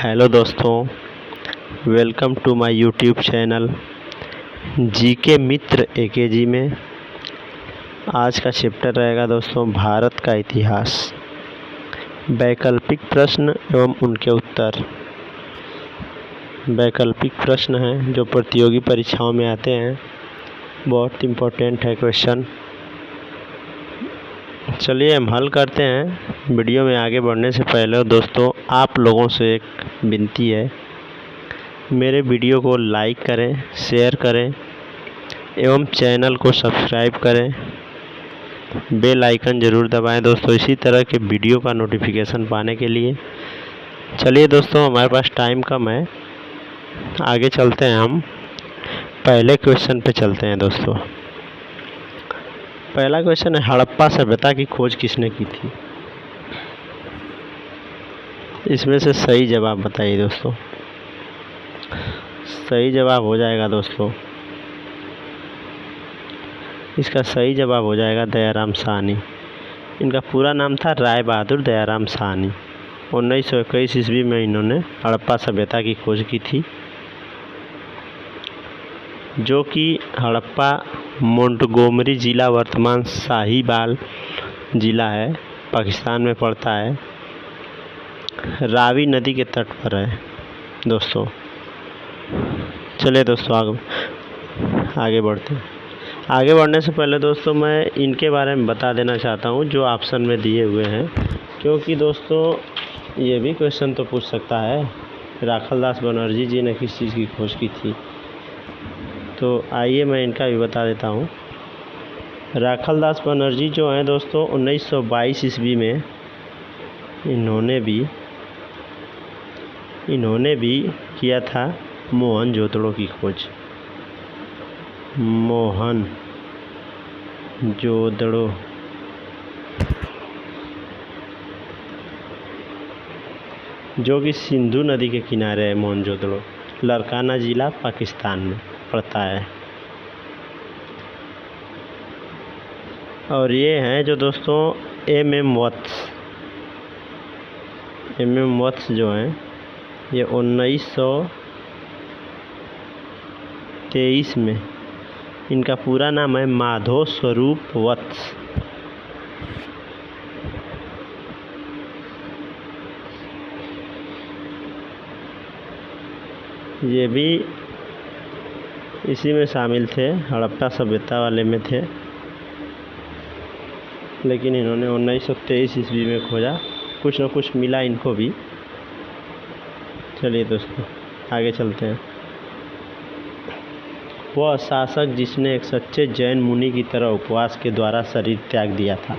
Hello दोस्तों, welcome to my YouTube channel GK मित्र AKG में। आज का चैप्टर रहेगा दोस्तों भारत का इतिहास, वैकल्पिक प्रश्न एवं उनके उत्तर। वैकल्पिक प्रश्न हैं जो प्रतियोगी परीक्षाओं में आते हैं, बहुत इम्पोर्टेंट है क्वेश्चन। चलिए हम हल करते हैं। वीडियो में आगे बढ़ने से पहले दोस्तों आप लोगों से एक विनती है, मेरे वीडियो को लाइक करें, शेयर करें एवं चैनल को सब्सक्राइब करें। बेल आइकन ज़रूर दबाएं दोस्तों, इसी तरह के वीडियो का नोटिफिकेशन पाने के लिए। चलिए दोस्तों, हमारे पास टाइम कम है, आगे चलते हैं। हम पहले क्वेश्चन पे चलते हैं दोस्तों। पहला क्वेश्चन है, हड़प्पा सभ्यता की खोज किसने की थी? इसमें से सही जवाब बताइए दोस्तों। सही जवाब हो जाएगा दोस्तों, इसका सही जवाब हो जाएगा दयाराम साहनी। इनका पूरा नाम था राय बहादुर दयाराम साहनी। 1921 ईस्वी में इन्होंने हड़प्पा सभ्यता की खोज की थी, जो कि हड़प्पा मोंटगोमरी ज़िला, वर्तमान साहिवाल ज़िला है, पाकिस्तान में पड़ता है। रावी नदी के तट पर है दोस्तों। चलिए दोस्तों आगे बढ़ते हैं। आगे बढ़ने से पहले दोस्तों मैं इनके बारे में बता देना चाहता हूँ जो ऑप्शन में दिए हुए हैं, क्योंकि दोस्तों ये भी क्वेश्चन तो पूछ सकता है, राखलदास बनर्जी जी ने किस चीज़ की खोज की थी। तो आइए मैं इनका भी बता देता हूँ। राखलदास बनर्जी जो हैं दोस्तों 1922 ईस्वी में इन्होंने भी किया था मोहनजोदड़ो की खोज। मोहनजोदड़ो जो कि सिंधु नदी के किनारे है। मोहनजोदड़ो लरकाना ज़िला पाकिस्तान में पड़ता है। और ये हैं जो दोस्तों एम वत्स जो हैं, ये 1923 में, इनका पूरा नाम है माधव स्वरूप वत्स। ये भी इसी में शामिल थे, हड़प्पा सभ्यता वाले में थे, लेकिन इन्होंने 1923 ईस्वी में खोजा। कुछ न कुछ मिला इनको भी। चलिए दोस्तों आगे चलते हैं। वह शासक जिसने एक सच्चे जैन मुनि की तरह उपवास के द्वारा शरीर त्याग दिया था,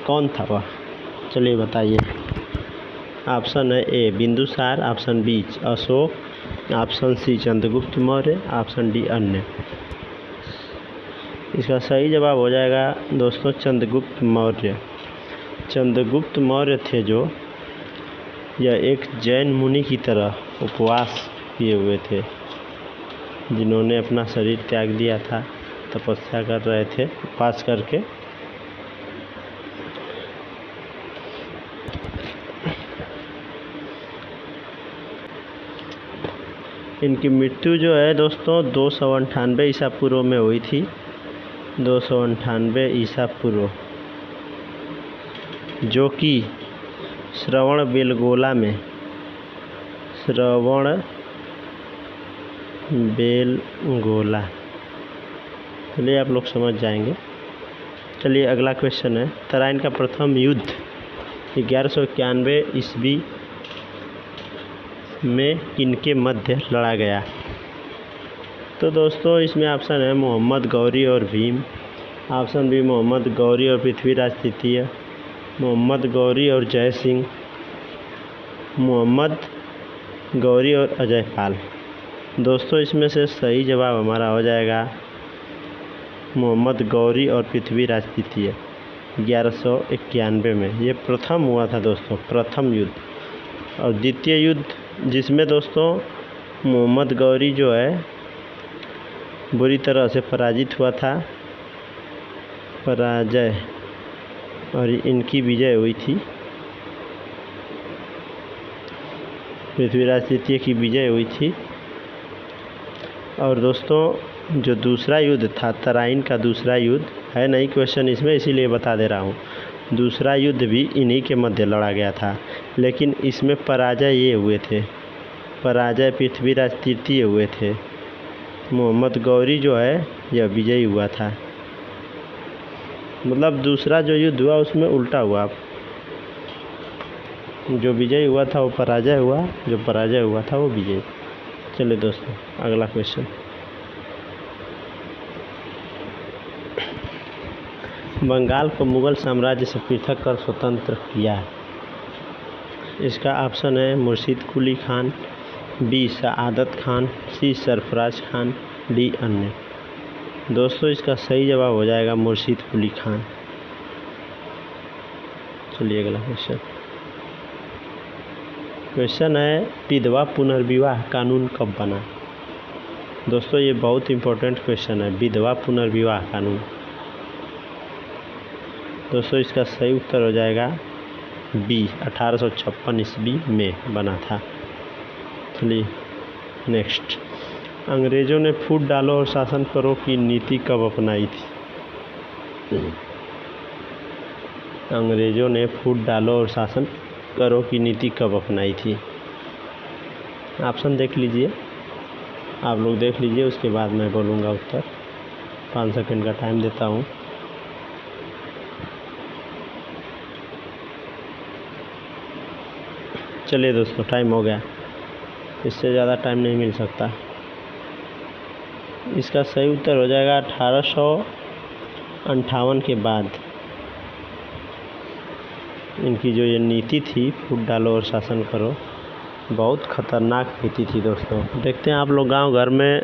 कौन था वह? चलिए बताइए। ऑप्शन है A Bindusara, option B Ashoka, option C Chandragupta Maurya, option D अन्य। इसका सही जवाब हो जाएगा दोस्तों चंद्रगुप्त मौर्य। चंद्रगुप्त मौर्य थे जो यह एक जैन मुनि की तरह उपवास किए हुए थे, जिन्होंने अपना शरीर त्याग दिया था, तपस्या कर रहे थे उपवास करके। इनकी मृत्यु जो है दोस्तों 298 ईसा पूर्व में हुई थी। 298 ईसा पूर्व, जो कि श्रवणबेलगोला। चलिए आप लोग समझ जाएंगे। चलिए अगला क्वेश्चन है, तराइन का प्रथम युद्ध 1191 ईस्वी में किनके मध्य लड़ा गया? तो दोस्तों इसमें ऑप्शन है मोहम्मद गौरी और भीम, ऑप्शन बी मोहम्मद गौरी और पृथ्वीराज तृतीय, मोहम्मद गौरी और जय सिंह, मोहम्मद गौरी और अजय पाल। दोस्तों इसमें से सही जवाब हमारा हो जाएगा मोहम्मद गौरी और पृथ्वीराज तृतीय। 1191 में ये प्रथम हुआ था दोस्तों, प्रथम युद्ध। और द्वितीय युद्ध जिसमें दोस्तों मोहम्मद गौरी जो है बुरी तरह से पराजित हुआ था, और इनकी विजय हुई थी। पृथ्वीराज तृतीय की विजय हुई थी। और दोस्तों जो दूसरा युद्ध था, तराइन का दूसरा युद्ध है, नहीं क्वेश्चन इसमें, इसीलिए बता दे रहा हूँ। दूसरा युद्ध भी इन्हीं के मध्य लड़ा गया था, लेकिन इसमें पराजय ये हुए थे, पराजय पृथ्वीराज तृतीय हुए थे। मोहम्मद गौरी जो है यह विजयी हुआ था। मतलब दूसरा जो युद्ध हुआ उसमें उल्टा हुआ, जो विजय हुआ था वो पराजय हुआ, जो पराजय हुआ था वो विजय। चलिए दोस्तों अगला क्वेश्चन। बंगाल को मुगल साम्राज्य से पृथक कर स्वतंत्र किया। इसका ऑप्शन है मुर्शिद कुली खान, बी सआदत खान, सी सरफराज खान, डी अन्य। दोस्तों इसका सही जवाब हो जाएगा मुर्शिद कुली खान। चलिए अगला क्वेश्चन। क्वेश्चन है विधवा पुनर्विवाह कानून कब बना। दोस्तों ये बहुत इंपॉर्टेंट क्वेश्चन है, विधवा पुनर्विवाह कानून। दोस्तों इसका सही उत्तर हो जाएगा बी 1856 ईस्वी में बना था। चलिए नेक्स्ट। अंग्रेज़ों ने फूट डालो और शासन करो की नीति कब अपनाई थी। अंग्रेज़ों ने फूट डालो और शासन करो की नीति कब अपनाई थी। ऑप्शन देख लीजिए, आप लोग देख लीजिए, उसके बाद मैं बोलूँगा उत्तर। 5 सेकंड का टाइम देता हूँ। चलिए दोस्तों टाइम हो गया, इससे ज़्यादा टाइम नहीं मिल सकता। इसका सही उत्तर हो जाएगा 1858 के बाद। इनकी जो ये नीति थी फूट डालो और शासन करो, बहुत ख़तरनाक नीति थी दोस्तों। देखते हैं आप लोग गांव घर में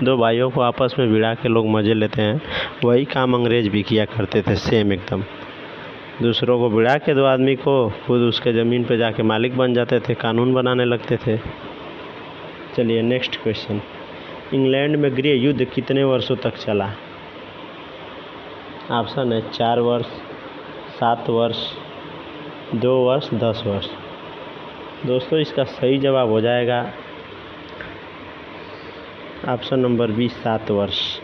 दो भाइयों को आपस में भिड़ा के लोग मज़े लेते हैं, वही काम अंग्रेज़ भी किया करते थे सेम एकदम। दूसरों को भिड़ा के दो आदमी को खुद उसके ज़मीन पे जाके मालिक बन जाते थे, कानून बनाने लगते थे। चलिए नेक्स्ट क्वेश्चन। इंग्लैंड में गृह युद्ध कितने वर्षों तक चला। ऑप्शन है 4 वर्ष, 7 वर्ष, 2 वर्ष, 10 वर्ष। दोस्तों इसका सही जवाब हो जाएगा ऑप्शन नंबर 20 7 वर्ष।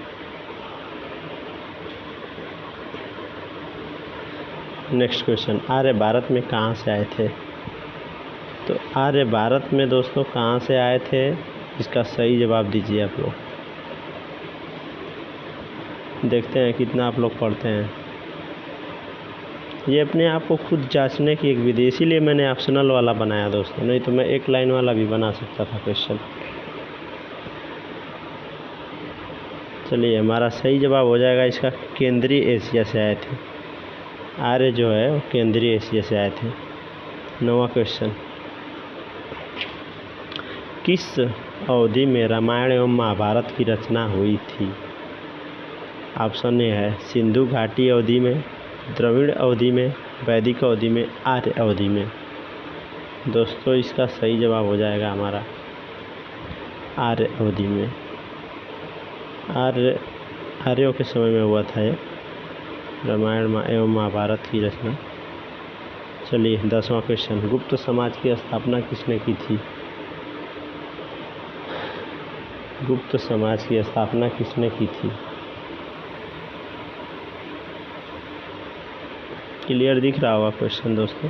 Next question. आर्य भारत में कहाँ से आए थे। तो आर्य भारत में दोस्तों कहाँ से आए थे, इसका सही जवाब दीजिए आप लोग। देखते हैं कितना आप लोग पढ़ते हैं। ये अपने आप को खुद जांचने की एक विधि, इसीलिए मैंने ऑप्शनल वाला बनाया दोस्तों, नहीं तो मैं एक लाइन वाला भी बना सकता था क्वेश्चन। चलिए हमारा सही जवाब हो जाएगा इसका केंद्रीय एशिया से आए थे। आर्य जो है वो केंद्रीय एशिया से आए थे। 9वां क्वेश्चन। किस अवधि में रामायण एवं महाभारत की रचना हुई थी। ऑप्शन ए है सिंधु घाटी अवधि में, द्रविड़ अवधि में, वैदिक अवधि में, आर्य अवधि में। दोस्तों इसका सही जवाब हो जाएगा हमारा आर्य अवधि में। आर्यों के समय में हुआ था ये रामायण एवं महाभारत की रचना। चलिए 10वां क्वेश्चन। गुप्त समाज की स्थापना किसने की थी। गुप्त समाज की स्थापना किसने की थी। क्लियर दिख रहा होगा क्वेश्चन दोस्तों।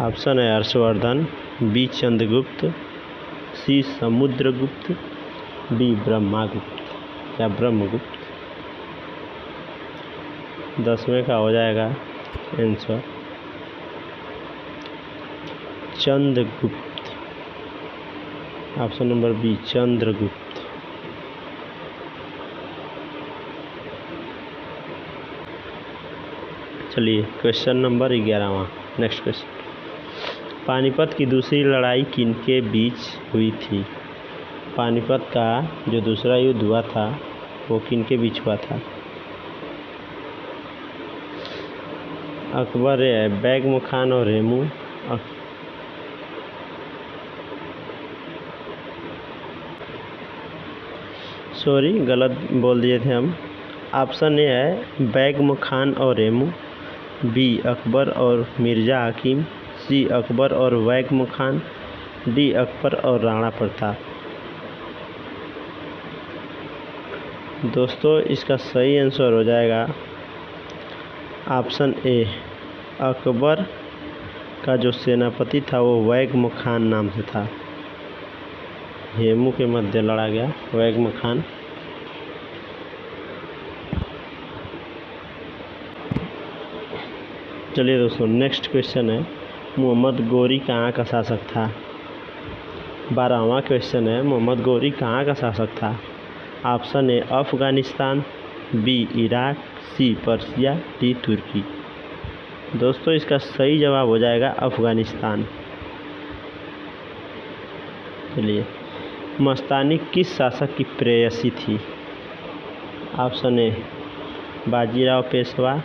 ऑप्शन है Harshvardhan, B Chandragupta, C Samudragupta, D Brahmagupta या ब्रह्मगुप्त। 10वें का हो जाएगा answer Chandragupta. Option number B Chandragupta. चलिए क्वेश्चन नंबर 11वां। Next question. पानीपत की दूसरी लड़ाई किनके बीच हुई थी। पानीपत का जो दूसरा युद्ध हुआ था वो किनके बीच हुआ था। अकबर है, बैगम खान और रेमू। सॉरी गलत बोल दिए थे हम। ऑप्शन ए है बैगम खान और रेमू, बी अकबर और मिर्ज़ा हकीम, सी अकबर और वैगम खान, डी अकबर और राणा प्रताप। दोस्तों इसका सही आंसर हो जाएगा ऑप्शन ए, अकबर का जो सेनापति था वो वैगम खान नाम से था। हेमू के मध्य लड़ा गया वैगम खान। चलिए दोस्तों नेक्स्ट क्वेश्चन है, मोहम्मद गोरी कहाँ का शासक था। 12वां क्वेश्चन है, मोहम्मद गोरी कहाँ का शासक था। Option A Afghanistan, B Iraq, C Persia, D तुर्की। दोस्तों इसका सही जवाब हो जाएगा अफ़गानिस्तान। चलिए, मस्तानी किस शासक की प्रेयसी थी। Option A Bajirao Peshwa,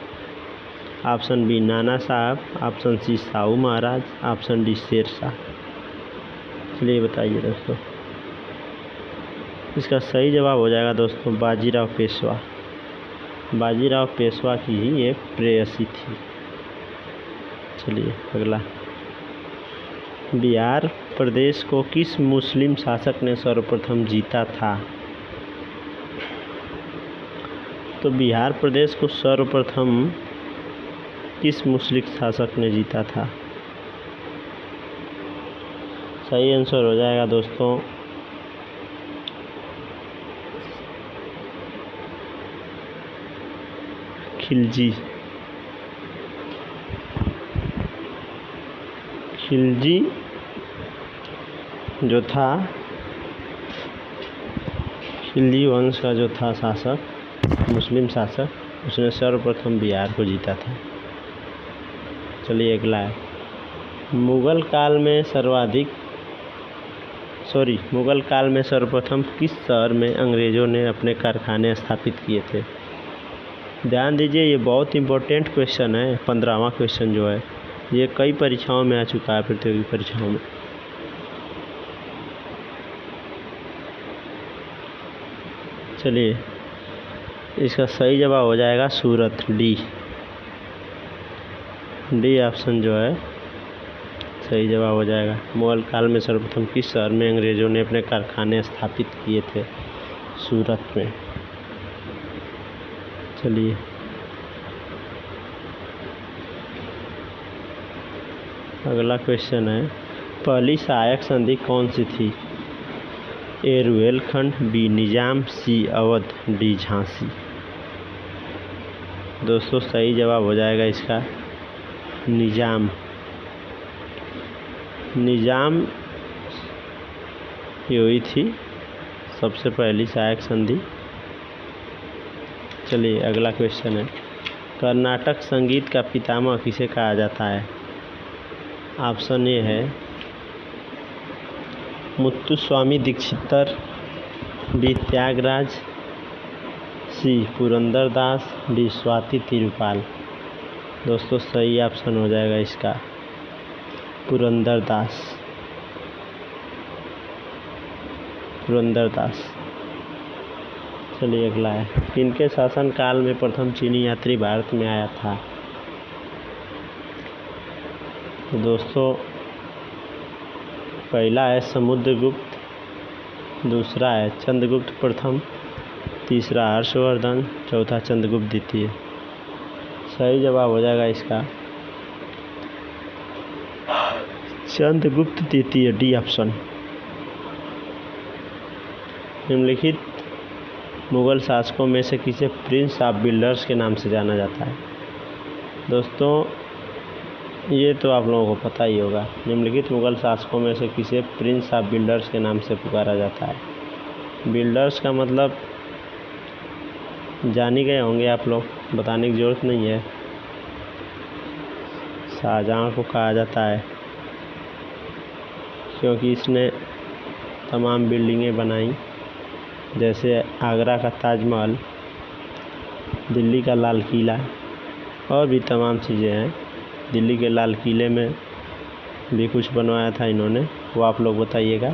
option B Nana Sahab, option C Shahu Maharaj, option D Sher Shah. चलिए बताइए दोस्तों, इसका सही जवाब हो जाएगा दोस्तों बाजीराव पेशवा। बाजीराव पेशवा की ही एक प्रेयसी थी। चलिए अगला, बिहार प्रदेश को किस मुस्लिम शासक ने सर्वप्रथम जीता था। तो बिहार प्रदेश को सर्वप्रथम किस मुस्लिम शासक ने जीता था। सही आंसर हो जाएगा दोस्तों खिलजी। खिलजी जो था, खिलजी वंश का जो था शासक, मुस्लिम शासक, उसने सर्वप्रथम बिहार को जीता था। चलिए अगला है, मुगल काल में सर्वप्रथम किस शहर में अंग्रेज़ों ने अपने कारखाने स्थापित किए थे। ध्यान दीजिए, ये बहुत इम्पोर्टेंट क्वेश्चन है। 15वां क्वेश्चन जो है ये कई परीक्षाओं में आ चुका है, प्रतियोगी परीक्षाओं में। चलिए इसका सही जवाब हो जाएगा सूरत, डी ऑप्शन जो है सही जवाब हो जाएगा। मुगल काल में सर्वप्रथम किस शहर में अंग्रेज़ों ने अपने कारखाने स्थापित किए थे। सूरत में। चलिए अगला क्वेश्चन है, पहली सहायक संधि कौन सी थी। ए रुहेलखंड, बी निजाम, सी अवध, डी झांसी। दोस्तों सही जवाब हो जाएगा इसका निजाम। निजाम ये हुई थी सबसे पहली सहायक संधि। चलिए अगला क्वेश्चन है, कर्नाटक संगीत का पितामह किसे कहा जाता है। ऑप्शन ए है मुत्तुस्वामी दीक्षितर, बी त्यागराज, सी पुरंदरदास, डी स्वाति तिरुपाल। दोस्तों सही ऑप्शन हो जाएगा इसका पुरंदरदास। चलिए अगला है, किनके शासन काल में प्रथम चीनी यात्री भारत में आया था। तो दोस्तों पहला है समुद्रगुप्त, दूसरा है चंद्रगुप्त प्रथम, तीसरा हर्षवर्धन, चौथा चंद्रगुप्त द्वितीय। सही जवाब हो जाएगा इसका चंद्रगुप्त द्वितीय, डी ऑप्शन। निम्नलिखित मुगल शासकों में से किसे प्रिंस ऑफ बिल्डर्स के नाम से जाना जाता है। दोस्तों ये तो आप लोगों को पता ही होगा, निम्नलिखित मुगल शासकों में से किसे प्रिंस ऑफ बिल्डर्स के नाम से पुकारा जाता है। बिल्डर्स का मतलब जान ही गए होंगे आप लोग, बताने की ज़रूरत नहीं है। शाहजहाँ को कहा जाता है क्योंकि इसने तमाम बिल्डिंगें बनाई, जैसे आगरा का ताजमहल, दिल्ली का लाल किला और भी तमाम चीज़ें हैं। दिल्ली के लाल किले में भी कुछ बनवाया था इन्होंने, वो आप लोग बताइएगा।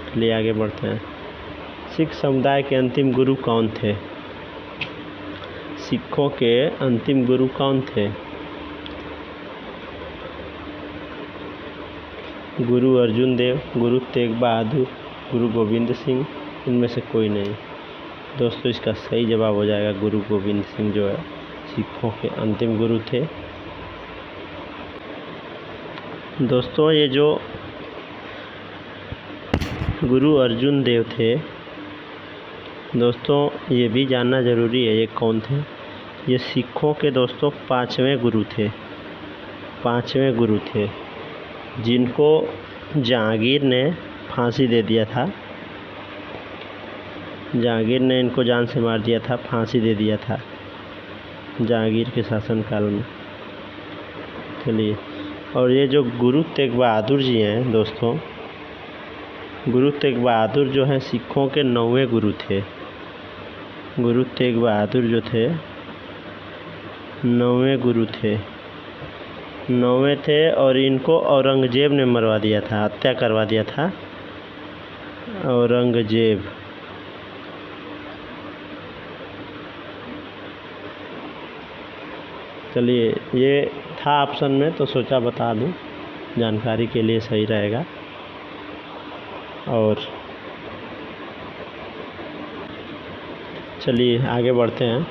चलिए आगे बढ़ते हैं, सिख समुदाय के अंतिम गुरु कौन थे। सिखों के अंतिम गुरु कौन थे। गुरु अर्जुन देव, गुरु तेग बहादुर, गुरु गोविंद सिंह, इनमें से कोई नहीं। दोस्तों इसका सही जवाब हो जाएगा गुरु गोविंद सिंह, जो है सिखों के अंतिम गुरु थे। दोस्तों ये जो गुरु अर्जुन देव थे, दोस्तों ये भी जानना ज़रूरी है ये कौन थे। ये सिखों के दोस्तों पांचवें गुरु थे, पांचवें गुरु थे, जिनको जहांगीर ने फांसी दे दिया था। जहांगीर ने इनको जान से मार दिया था, फांसी दे दिया था जहांगीर के शासनकाल में। चलिए, और ये जो गुरु तेग बहादुर जी हैं दोस्तों, गुरु तेग बहादुर जो हैं सिखों के 9वें गुरु थे। गुरु तेग बहादुर जो थे 9वें गुरु थे, 9वें थे, और इनको औरंगजेब ने मरवा दिया था, हत्या करवा दिया था औरंगजेब। चलिए, ये था ऑप्शन में तो सोचा बता दूं, जानकारी के लिए सही रहेगा। और चलिए आगे बढ़ते हैं।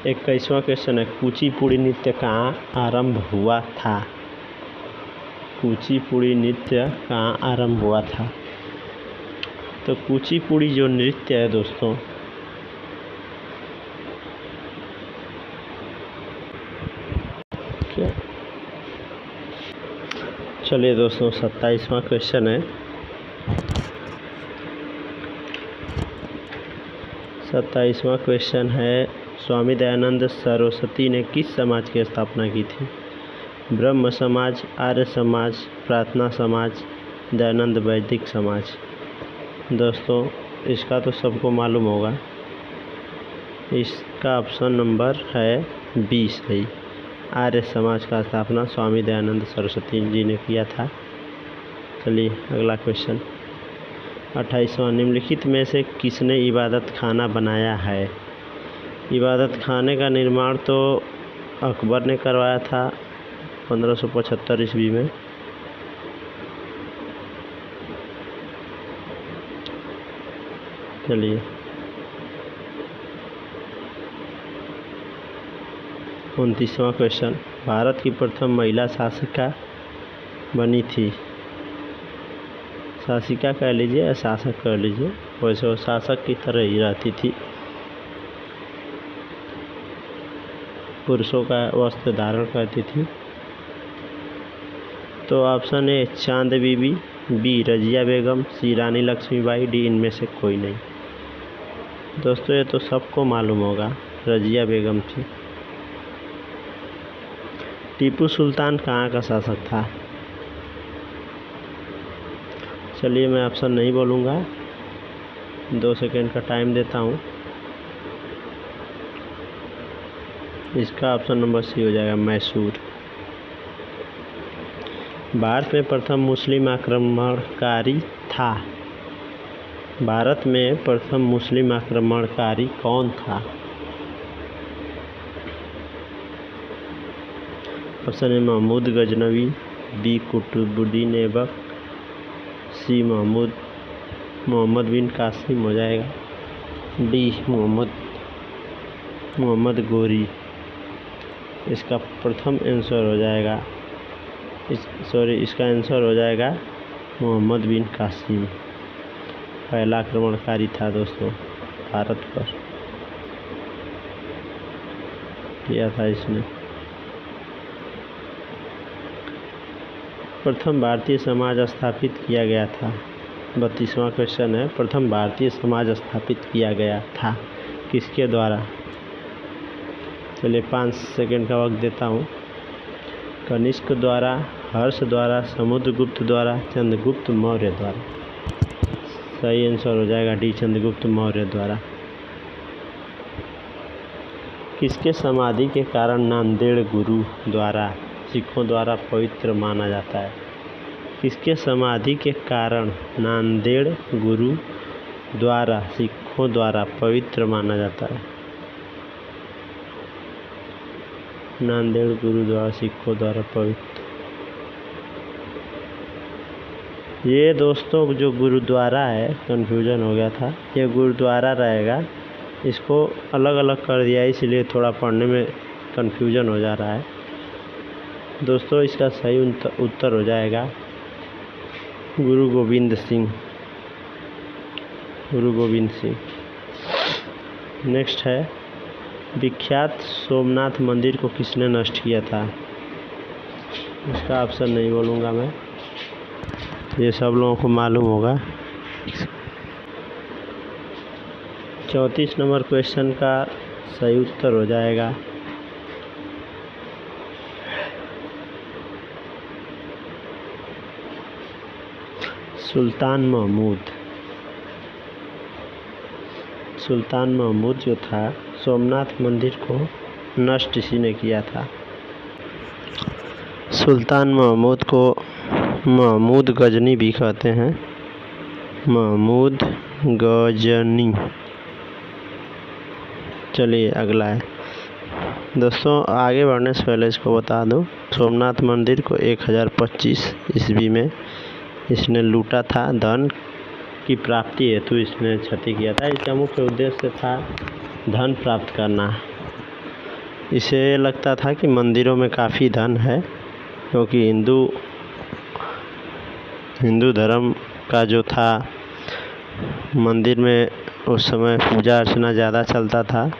21वां क्वेश्चन है, कुचिपुड़ी नृत्य कहाँ आरंभ हुआ था? कुचिपुड़ी नृत्य कहाँ आरंभ हुआ था? तो कुचिपुड़ी जो नृत्य है दोस्तों, क्या, चलिए दोस्तों 27वां क्वेश्चन है। 27वां क्वेश्चन है, स्वामी दयानंद सरस्वती ने किस समाज की स्थापना की थी? ब्रह्म समाज, आर्य समाज, प्रार्थना समाज, दयानंद वैदिक समाज। दोस्तों इसका तो सबको मालूम होगा, इसका ऑप्शन नंबर है 20 सही। आर्य समाज का स्थापना स्वामी दयानंद सरस्वती जी ने किया था। चलिए अगला क्वेश्चन, 28वां, निम्नलिखित में से किसने इबादत खाना बनाया है? इबादत खाने का निर्माण तो अकबर ने करवाया था 1575 ईस्वी में। चलिए 29वां क्वेश्चन, भारत की प्रथम महिला शासिका बनी थी। शासिका कह लीजिए या शासक कह लीजिए, वैसे वो शासक की तरह ही रहती थी, पुरुषों का वस्त्र धारण करती थी। तो ऑप्शन ए चांद बीबी, बी रजिया बेगम, सी रानी लक्ष्मीबाई, डी इनमें से कोई नहीं। दोस्तों ये तो सबको मालूम होगा, रजिया बेगम थी। टीपू सुल्तान कहाँ का शासक था? चलिए मैं ऑप्शन नहीं बोलूँगा, 2 सेकंड का टाइम देता हूँ। इसका ऑप्शन नंबर सी हो जाएगा, मैसूर। भारत में प्रथम मुस्लिम आक्रमणकारी था। भारत में प्रथम मुस्लिम आक्रमणकारी कौन था? Option A Mahmud Ghaznavi, B Qutbuddin Aibak, C Mohammad bin Qasim हो जाएगा, डी मोहम्मद गोरी। इसका प्रथम आंसर हो जाएगा, इसका आंसर हो जाएगा मोहम्मद बिन कासिम। पहला आक्रमणकारी था दोस्तों, भारत पर किया था इसने। प्रथम भारतीय समाज स्थापित किया गया था। 32वां क्वेश्चन है, प्रथम भारतीय समाज स्थापित किया गया था किसके द्वारा? चलिए 5 सेकंड का वक्त देता हूँ। कनिष्क द्वारा, हर्ष द्वारा, समुद्रगुप्त द्वारा, चंद्रगुप्त मौर्य द्वारा। सही आंसर हो जाएगा डी चंद्रगुप्त मौर्य द्वारा। किसके समाधि के कारण नांदेड़ गुरु द्वारा सिखों द्वारा पवित्र माना जाता है? किसके समाधि के कारण नांदेड़ गुरु द्वारा सिखों द्वारा पवित्र माना जाता है? नांदेड़ गुरु द्वारा सिखों द्वारा पवित्र। ये दोस्तों जो गुरुद्वारा है, कन्फ्यूजन हो गया था, ये गुरुद्वारा रहेगा। इसको अलग अलग कर दिया है, इसलिए थोड़ा पढ़ने में कन्फ्यूजन हो जा रहा है दोस्तों। इसका सही उत्तर हो जाएगा गुरु गोविंद सिंह। गुरु गोविंद सिंह। नेक्स्ट है, विख्यात सोमनाथ मंदिर को किसने नष्ट किया था? इसका ऑप्शन नहीं बोलूँगा मैं, ये सब लोगों को मालूम होगा। 34 नंबर क्वेश्चन का सही उत्तर हो जाएगा सुल्तान महमूद। सुल्तान महमूद जो था, सोमनाथ मंदिर को नष्ट इसी ने किया था। सुल्तान महमूद को महमूद गजनी भी कहते हैं, महमूद गजनी। चलिए अगला है दोस्तों। आगे बढ़ने से पहले इसको बता दूं, सोमनाथ मंदिर को 1025 ईस्वी में इसने लूटा था। धन की प्राप्ति हेतु इसने क्षति किया था। इसका मुख्य उद्देश्य था धन प्राप्त करना। इसे लगता था कि मंदिरों में काफ़ी धन है, क्योंकि हिंदू धर्म का जो था, मंदिर में उस समय पूजा अर्चना ज़्यादा चलता था।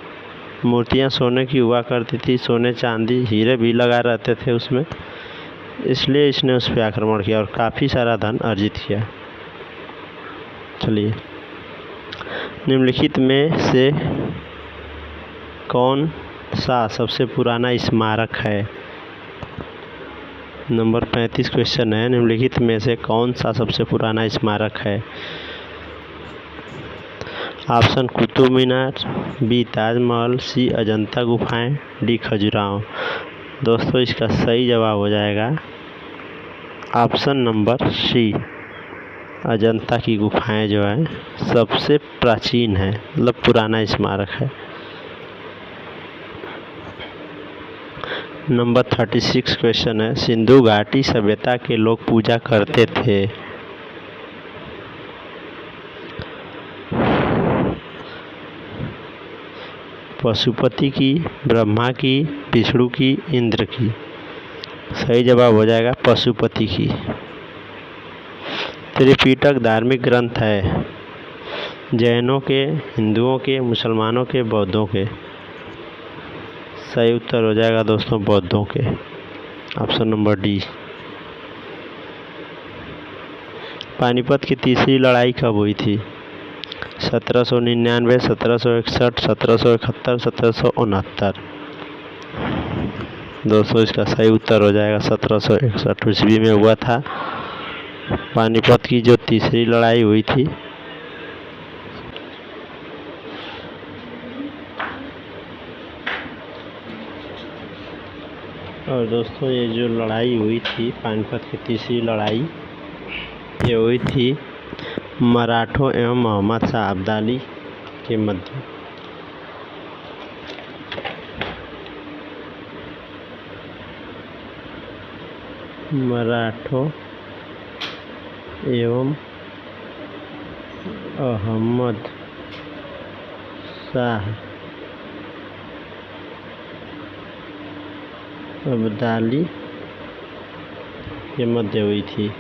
मूर्तियाँ सोने की हुआ करती थी, सोने चांदी हीरे भी लगा रहते थे उसमें, इसलिए इसने उस पर आक्रमण किया और काफ़ी सारा धन अर्जित किया। चलिए, निम्नलिखित में से कौन सा सबसे पुराना स्मारक है? नंबर 35 क्वेश्चन है, निम्नलिखित में से कौन सा सबसे पुराना स्मारक है? ऑप्शन कुतुब मीनार, बी ताजमहल, सी अजंता गुफाएं, डी खजुराहो। दोस्तों इसका सही जवाब हो जाएगा ऑप्शन नंबर सी, अजंता की गुफाएं जो है सबसे प्राचीन है, मतलब पुराना स्मारक है। नंबर 36 क्वेश्चन है, सिंधु घाटी सभ्यता के लोग पूजा करते थे। पशुपति की, ब्रह्मा की, विष्णु की, इंद्र की। सही जवाब हो जाएगा पशुपति की। त्रिपिटक धार्मिक ग्रंथ है, जैनों के, हिंदुओं के, मुसलमानों के, बौद्धों के। सही उत्तर हो जाएगा दोस्तों बौद्धों के, ऑप्शन नंबर डी। पानीपत की तीसरी लड़ाई कब हुई थी? 1799, 1761, 1771, 1769। दोस्तों इसका सही उत्तर हो जाएगा 1761 ईस्वी में हुआ था पानीपत की जो तीसरी लड़ाई हुई थी। और दोस्तों ये जो लड़ाई हुई थी, पानीपत की तीसरी लड़ाई, ये हुई थी मराठों एवं मोहम्मद शाह अब्दाली के मध्य। मराठों एवं अहमद शाह अब्दाली के मध्य हुई थी,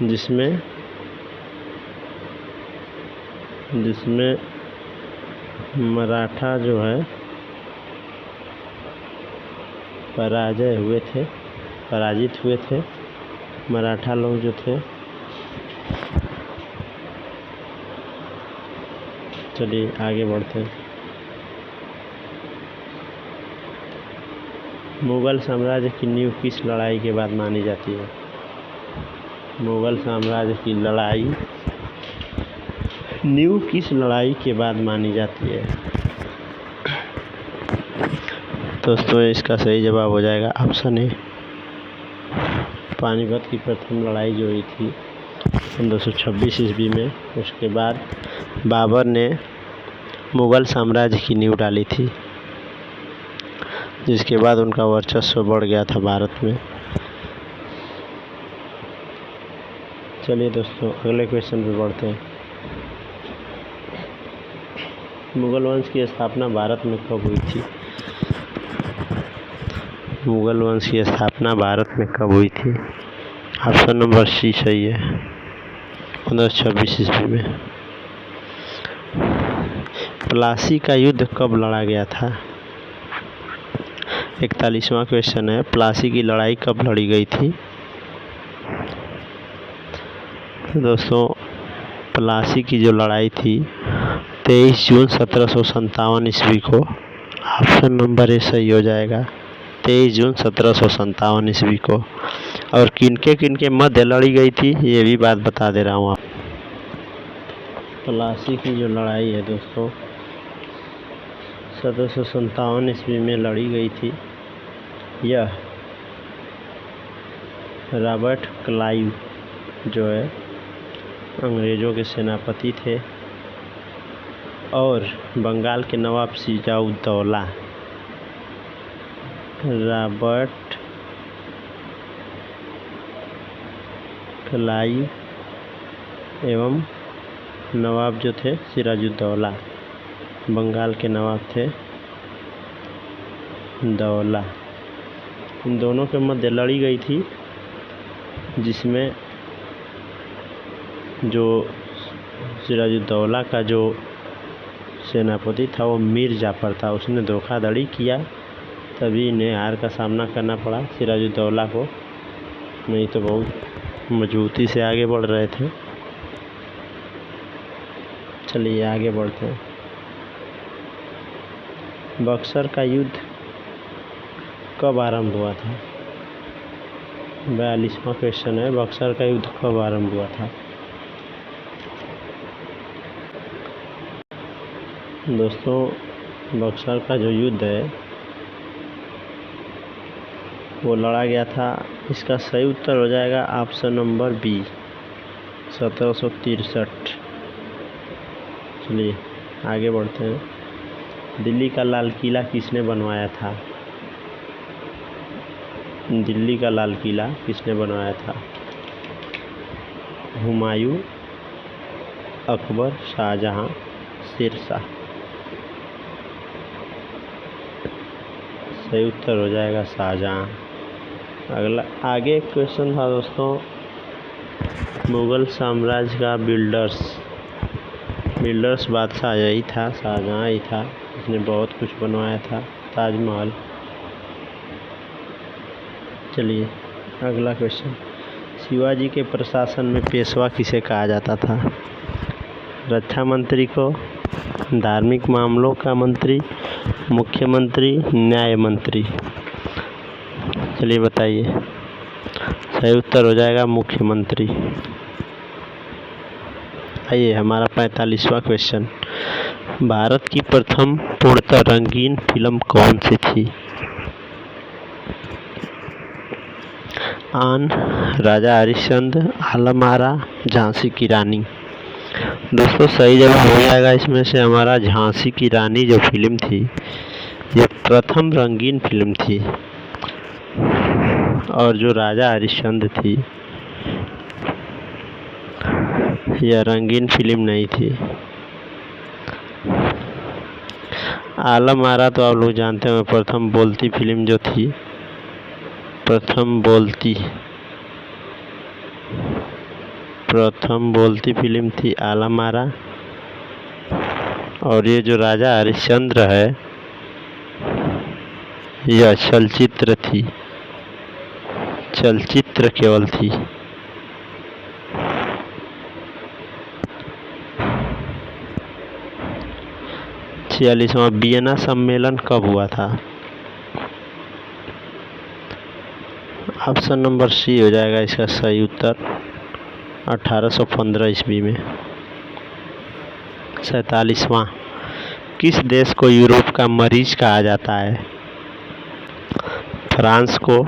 जिसमें मराठा जो है पराजित हुए थे मराठा लोग जो थे। चलिए आगे बढ़ते हैं। मुगल साम्राज्य की नींव किस लड़ाई के बाद मानी जाती है? मुगल साम्राज्य की नींव किस लड़ाई के बाद मानी जाती है? दोस्तों इसका सही जवाब हो जाएगा ऑप्शन ए, पानीपत की प्रथम लड़ाई जो हुई थी 1526 ईस्वी में। उसके बाद बाबर ने मुगल साम्राज्य की नींव डाली थी, जिसके बाद उनका वर्चस्व बढ़ गया था भारत में। चलिए दोस्तों अगले क्वेश्चन पे बढ़ते हैं। मुगल वंश की स्थापना भारत में कब हुई थी? मुगल वंश की स्थापना भारत में कब हुई थी? ऑप्शन नंबर सी सही है, 1526 ईस्वी में। प्लासी का युद्ध कब लड़ा गया था? 41वां क्वेश्चन है, प्लासी की लड़ाई कब लड़ी गई थी? दोस्तों प्लासी की जो लड़ाई थी 23 जून 1757 ईस्वी को। ऑप्शन नंबर ए सही हो जाएगा, 23 जून 1757 ईस्वी को। और किनके मध्य लड़ी गई थी ये भी बात बता दे रहा हूँ आप। प्लासी की जो लड़ाई है दोस्तों 1757 ईस्वी में लड़ी गई थी। यह रॉबर्ट क्लाइव जो है अंग्रेज़ों के सेनापति थे और बंगाल के नवाब सिराजुद्दौला। रॉबर्ट क्लाइव एवं नवाब जो थे सिराजुद्दौला, बंगाल के नवाब थे दौला। इन दोनों के मध्य लड़ी गई थी, जिसमें जो सिराजुद्दौला का जो सेनापति था वो मीर जाफर था। उसने धोखाधड़ी किया, तभी इन्हें हार का सामना करना पड़ा सिराजुद्दौला को, नहीं तो बहुत मजबूती से आगे बढ़ रहे थे। चलिए आगे बढ़ते हैं। बक्सर का युद्ध कब आरंभ हुआ था? 42वां क्वेश्चन है, बक्सर का युद्ध कब आरंभ हुआ था? दोस्तों बक्सर का जो युद्ध है वो लड़ा गया था। इसका सही उत्तर हो जाएगा ऑप्शन नंबर बी, 1763। चलिए आगे बढ़ते हैं। दिल्ली का लाल किला किसने बनवाया था? दिल्ली का लाल किला किसने बनवाया था? हुमायूं, अकबर, शाहजहां, शेरशाह। सही उत्तर हो जाएगा शाहजहां। अगला आगे क्वेश्चन था दोस्तों, मुगल साम्राज्य का बिल्डर्स बादशाह यही था, शाहजहां ही था। इसने बहुत कुछ बनवाया था, ताजमहल। चलिए अगला क्वेश्चन, शिवाजी के प्रशासन में पेशवा किसे कहा जाता था? रक्षा मंत्री को, धार्मिक मामलों का मंत्री, मुख्यमंत्री, न्याय मंत्री। चलिए बताइए। सही उत्तर हो जाएगा मुख्यमंत्री। आइए हमारा 45वां क्वेश्चन, भारत की प्रथम पूर्णतः रंगीन फिल्म कौन सी थी? आन, राजा हरिश्चंद्र, आलम आरा, झांसी की रानी। दोस्तों सही जवाब हो जाएगा इसमें से हमारा झांसी की रानी जो फिल्म थी यह प्रथम रंगीन फिल्म थी, और जो राजा हरिश्चंद्र थी यह रंगीन फिल्म नहीं थी। आलम आरा तो आप लोग जानते हैं, प्रथम बोलती फिल्म जो थी, प्रथम बोलती फिल्म थी आलम आरा। और ये जो राजा हरिश्चंद्र है यह चलचित्र थी, चलचित्र केवल थी। छियालीसवां वियना सम्मेलन कब हुआ था? ऑप्शन नंबर सी हो जाएगा इसका सही उत्तर, 1815 ईस्वी में। 47वां, किस देश को यूरोप का मरीज कहा जाता है? फ्रांस को,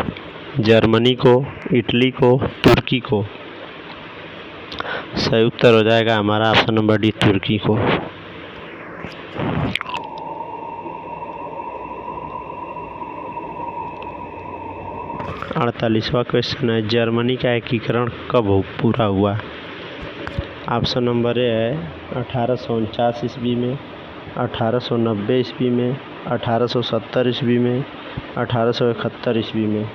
जर्मनी को, इटली को, तुर्की को। सही उत्तर हो जाएगा हमारा ऑप्शन नंबर डी, तुर्की को। 48वां क्वेश्चन है, जर्मनी का एकीकरण कब पूरा हुआ? ऑप्शन नंबर ए है 1849 ईस्वी में, 1890 ईस्वी में, 1870 ईस्वी में, 1871 ईस्वी में।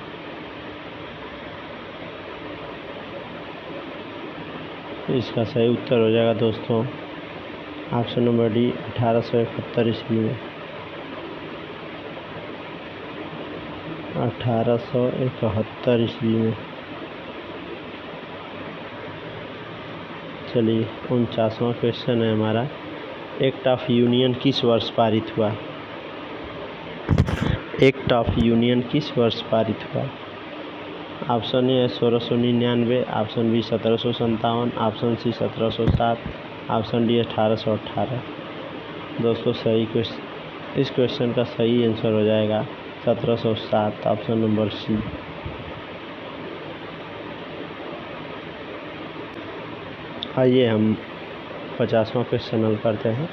इसका सही उत्तर हो जाएगा दोस्तों ऑप्शन नंबर डी 1871 ईस्वी में। 1871 ईस्वी में। चलिए 49वां क्वेश्चन है हमारा, एक्ट ऑफ यूनियन किस वर्ष पारित हुआ? एक्ट ऑफ यूनियन किस वर्ष पारित हुआ? ऑप्शन ए है 1699, option B 1757, option C 1707, option D 1818। दोस्तों इस क्वेश्चन का सही आंसर हो जाएगा 1707, ऑप्शन नंबर सी। आइए हम 50वां क्वेश्चन हल करते हैं।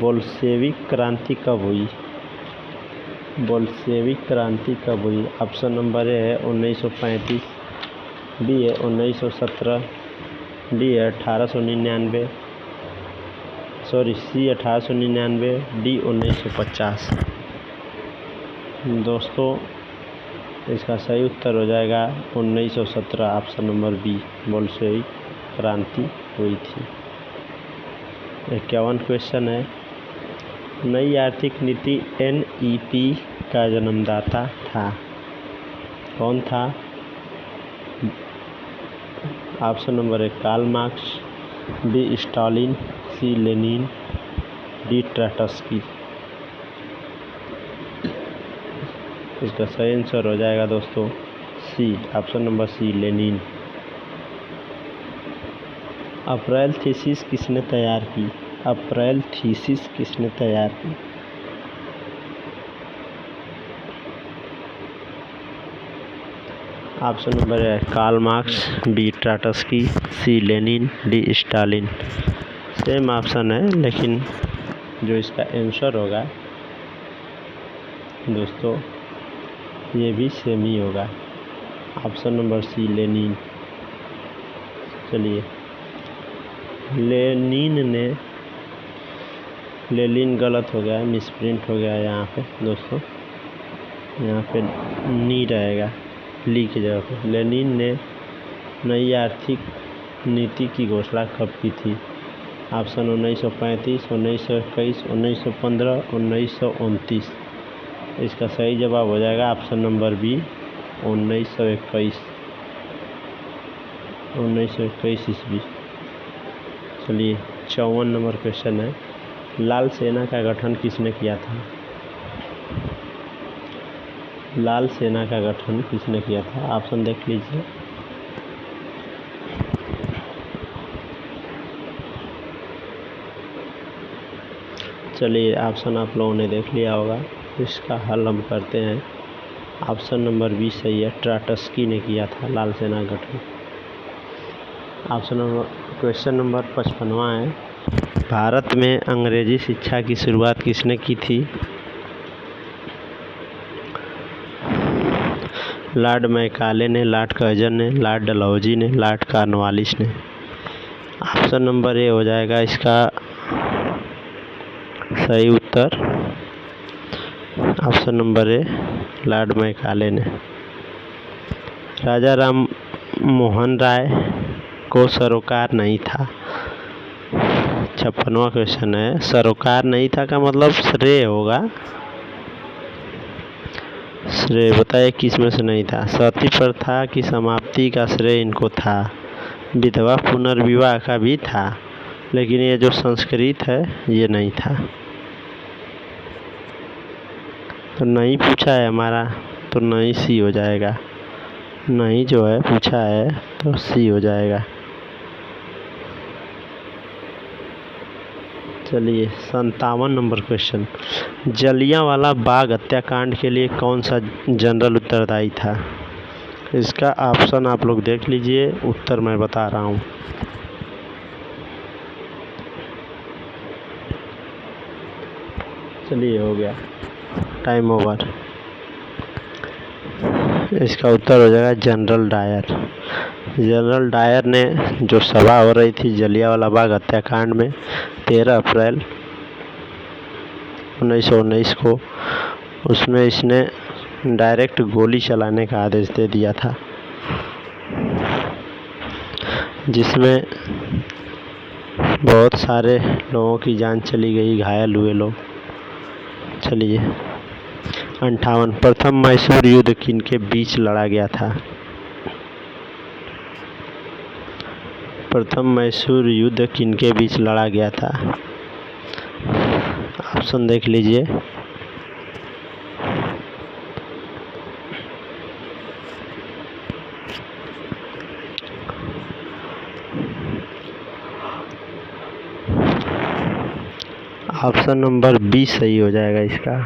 बोल्शेविक क्रांति कब हुई? बोल्शेविक क्रांति कब हुई? ऑप्शन नंबर ए है 1935, बी है 1917, डी है 1899, सी 1899, डी 1950। दोस्तों इसका सही उत्तर हो जाएगा 1917, ऑप्शन नंबर बी, बोल्शेविक क्रांति हुई थी। 51 क्वेश्चन है, नई आर्थिक नीति NEP का जन्मदाता था? कौन था? Option number A Karl Marx, B Stalin, C Lenin, D Trotsky. इसका सही आंसर हो जाएगा दोस्तों C, option number C, Lenin. April thesis किसने तैयार की? अप्रैल थीसिस किसने तैयार की? ऑप्शन नंबर है Karl Marx, B Trotsky, C Lenin, D Stalin. Same option है लेकिन जो इसका आंसर होगा दोस्तों ये भी सेम ही होगा, ऑप्शन नंबर सी, लेनिन। चलिए लेनिन गलत हो गया, मिसप्रिंट हो गया यहाँ पे दोस्तों, यहाँ पे नी रहेगा, ली की जगह पे। लेनिन ने नई आर्थिक नीति की घोषणा कब की थी? ऑप्शन 1935, 1921, 1915, 1929। इसका सही जवाब हो जाएगा ऑप्शन नंबर बी, 1921, 1921 ईस्वी। चलिए 54 नंबर क्वेश्चन है, लाल सेना का गठन किसने किया था? लाल सेना का गठन किसने किया था? ऑप्शन देख लीजिए। चलिए ऑप्शन आप लोगों ने देख लिया होगा, इसका हल हम करते हैं। ऑप्शन नंबर बी सही है, ट्रोट्स्की ने किया था लाल सेना गठन। क्वेश्चन नंबर 55वां है, भारत में अंग्रेजी शिक्षा की शुरुआत किसने की थी? लॉर्ड मैकाले ने, लॉर्ड कर्जन ने, लॉर्ड डलहौजी ने, लॉर्ड कॉर्नवालिस ने। ऑप्शन नंबर ए हो जाएगा इसका सही उत्तर, option number A, Lord Macaulay ने। राजा राम मोहन राय को सरोकार नहीं था। 56वां क्वेश्चन है, सरोकार नहीं था का मतलब श्रेय होगा। श्रेय बताइए किस में से नहीं था? सती प्रथा की समाप्ति का श्रेय इनको था, विधवा पुनर्विवाह का भी था, लेकिन ये जो संस्कृत है ये नहीं था। तो नहीं पूछा है हमारा, तो नहीं सी हो जाएगा। नहीं जो है पूछा है तो सी हो जाएगा। चलिए 57 नंबर क्वेश्चन, जलियांवाला बाग हत्याकांड के लिए कौन सा जनरल उत्तरदायी था? इसका ऑप्शन आप लोग देख लीजिए, उत्तर मैं बता रहा हूँ। चलिए हो गया, टाइम ओवर। इसका उत्तर हो जाएगा जनरल डायर। जनरल डायर ने जो सभा हो रही थी जलियांवाला बाग हत्याकांड में 13 अप्रैल 1919 को, उसमें इसने डायरेक्ट गोली चलाने का आदेश दे दिया था, जिसमें बहुत सारे लोगों की जान चली गई, घायल हुए लोग। चलिए 58 प्रथम मैसूर युद्ध किनके बीच लड़ा गया था? प्रथम मैसूर युद्ध किनके बीच लड़ा गया था? ऑप्शन देख लीजिए। ऑप्शन नंबर बी सही हो जाएगा इसका।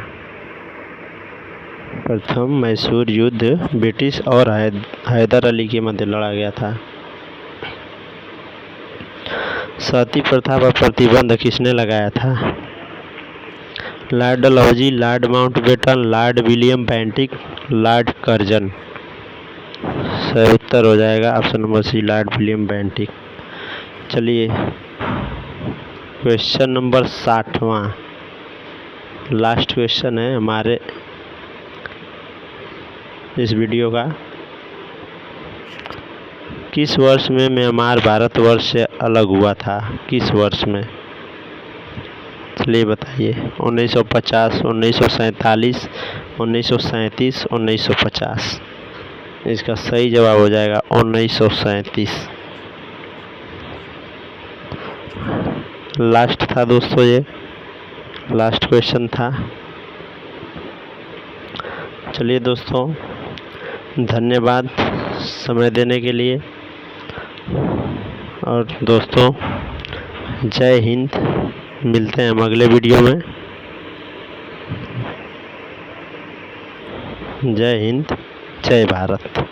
प्रथम मैसूर युद्ध ब्रिटिश और हैदर अली के मध्य लड़ा गया था। सती प्रथा पर प्रतिबंध किसने लगाया था? Lord Dalhousie, Lord Mountbatten, Lord William Bentinck, Lord Curzon. सही उत्तर हो जाएगा option number C, Lord William Bentinck. चलिए क्वेश्चन नंबर 60वां, लास्ट क्वेश्चन है हमारे इस वीडियो का। किस वर्ष में म्यांमार भारतवर्ष से अलग हुआ था? किस वर्ष में? चलिए बताइए। 1950, 1947, 1937, 1950। इसका सही जवाब हो जाएगा 1937। लास्ट था दोस्तों, ये लास्ट क्वेश्चन था। चलिए दोस्तों, धन्यवाद समय देने के लिए। और दोस्तों जय हिंद, मिलते हैं हम अगले वीडियो में। जय हिंद, जय भारत।